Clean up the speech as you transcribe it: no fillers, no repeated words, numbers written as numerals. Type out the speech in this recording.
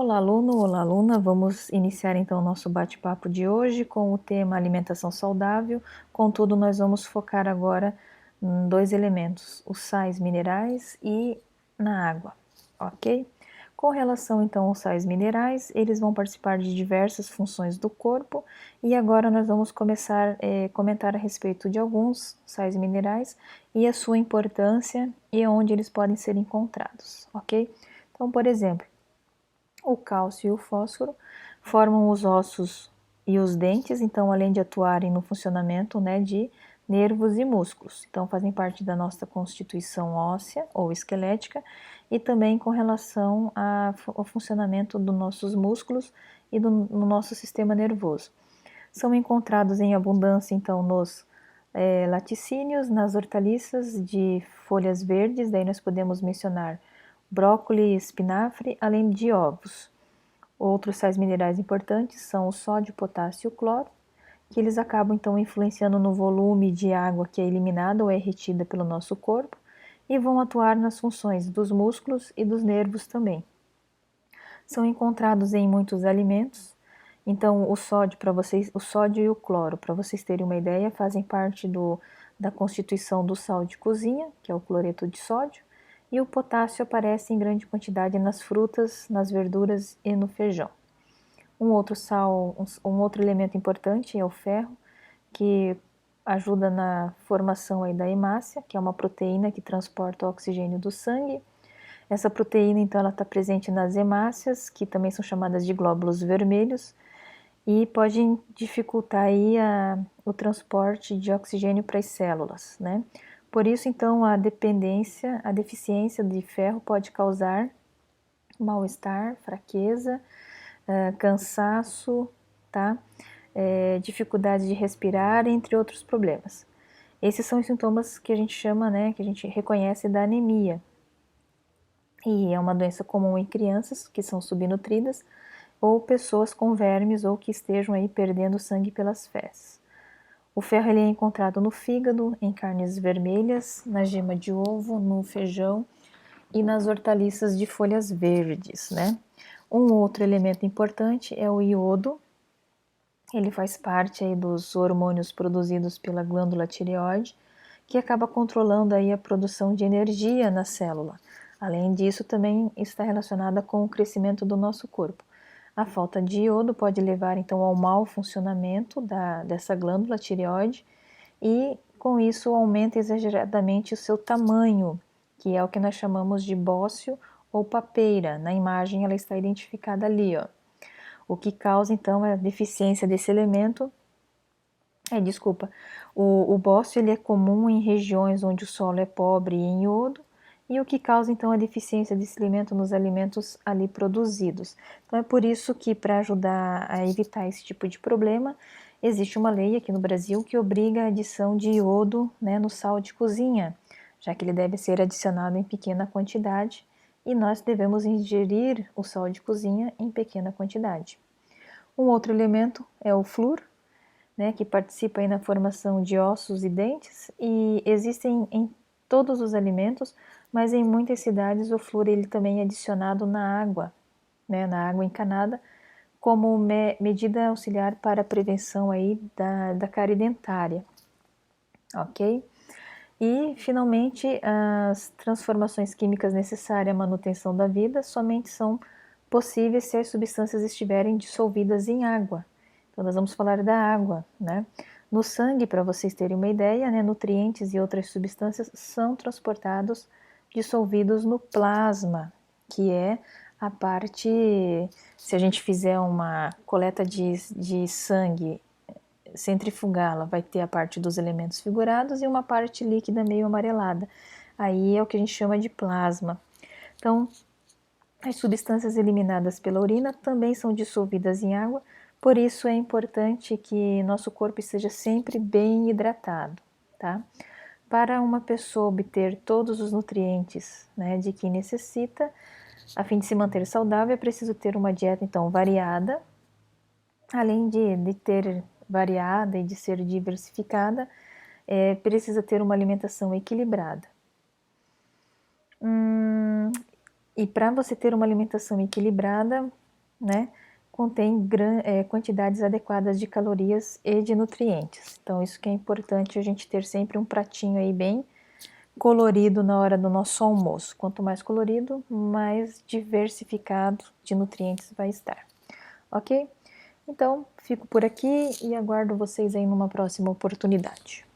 Olá, aluno, olá, aluna. Vamos iniciar então o nosso bate-papo de hoje com o tema alimentação saudável. Contudo, nós vamos focar agora em dois elementos, os sais minerais e na água, ok? Com relação então aos sais minerais, eles vão participar de diversas funções do corpo e agora nós vamos começar a comentar a respeito de alguns sais minerais e a sua importância e onde eles podem ser encontrados, ok? Então, por exemplo, o cálcio e o fósforo formam os ossos e os dentes, então além de atuarem no funcionamento, de nervos e músculos, então fazem parte da nossa constituição óssea ou esquelética e também com relação ao funcionamento dos nossos músculos e no nosso sistema nervoso. São encontrados em abundância então nos laticínios, nas hortaliças de folhas verdes, daí nós podemos mencionar brócolis, espinafre, além de ovos. Outros sais minerais importantes são o sódio, potássio e o cloro, que eles acabam então influenciando no volume de água que é eliminada ou é retida pelo nosso corpo e vão atuar nas funções dos músculos e dos nervos também. São encontrados em muitos alimentos. Então, o sódio e o cloro, para vocês terem uma ideia, fazem parte da constituição do sal de cozinha, que é o cloreto de sódio, e o potássio aparece em grande quantidade nas frutas, nas verduras e no feijão. Um outro elemento importante é o ferro, que ajuda na formação aí da hemácia, que é uma proteína que transporta o oxigênio do sangue. Essa proteína, então, ela está presente nas hemácias, que também são chamadas de glóbulos vermelhos, e pode dificultar aí o transporte de oxigênio para as células, né? Por isso, então, a deficiência de ferro pode causar mal-estar, fraqueza, cansaço, tá? Dificuldade de respirar, entre outros problemas. Esses são os sintomas que a gente chama, que a gente reconhece da anemia. E é uma doença comum em crianças que são subnutridas ou pessoas com vermes ou que estejam aí perdendo sangue pelas fezes. O ferro ele é encontrado no fígado, em carnes vermelhas, na gema de ovo, no feijão e nas hortaliças de folhas verdes, né? Um outro elemento importante é o iodo. Ele faz parte aí dos hormônios produzidos pela glândula tireoide, que acaba controlando aí a produção de energia na célula. Além disso, também está relacionada com o crescimento do nosso corpo. A falta de iodo pode levar então ao mau funcionamento dessa glândula tireoide e com isso aumenta exageradamente o seu tamanho, que é o que nós chamamos de bócio ou papeira. Na imagem ela está identificada ali, ó. O que causa então a deficiência desse elemento o bócio ele é comum em regiões onde o solo é pobre em iodo e o que causa então a deficiência desse elemento nos alimentos ali produzidos. Então é por isso que para ajudar a evitar esse tipo de problema, existe uma lei aqui no Brasil que obriga a adição de iodo, no sal de cozinha, já que ele deve ser adicionado em pequena quantidade e nós devemos ingerir o sal de cozinha em pequena quantidade. Um outro elemento é o flúor, que participa aí na formação de ossos e dentes e existem em todos os alimentos, mas em muitas cidades o flúor ele também é adicionado na água, na água encanada, como medida auxiliar para a prevenção aí da cárie dentária, ok? E, finalmente, as transformações químicas necessárias à manutenção da vida somente são possíveis se as substâncias estiverem dissolvidas em água. Então, nós vamos falar da água, No sangue, para vocês terem uma ideia, nutrientes e outras substâncias são transportados dissolvidos no plasma, que é a parte, se a gente fizer uma coleta de sangue, centrifugá-la, vai ter a parte dos elementos figurados e uma parte líquida meio amarelada. Aí é o que a gente chama de plasma. Então, as substâncias eliminadas pela urina também são dissolvidas em água, por isso é importante que nosso corpo esteja sempre bem hidratado, tá? Para uma pessoa obter todos os nutrientes, de que necessita, a fim de se manter saudável, é preciso ter uma dieta, então, variada, além de ter variada e de ser diversificada, precisa ter uma alimentação equilibrada. E para você ter uma alimentação equilibrada, né, contém quantidades adequadas de calorias e de nutrientes. Então isso que é importante a gente ter sempre um pratinho aí bem colorido na hora do nosso almoço. Quanto mais colorido, mais diversificado de nutrientes vai estar. Ok? Então, fico por aqui e aguardo vocês aí numa próxima oportunidade.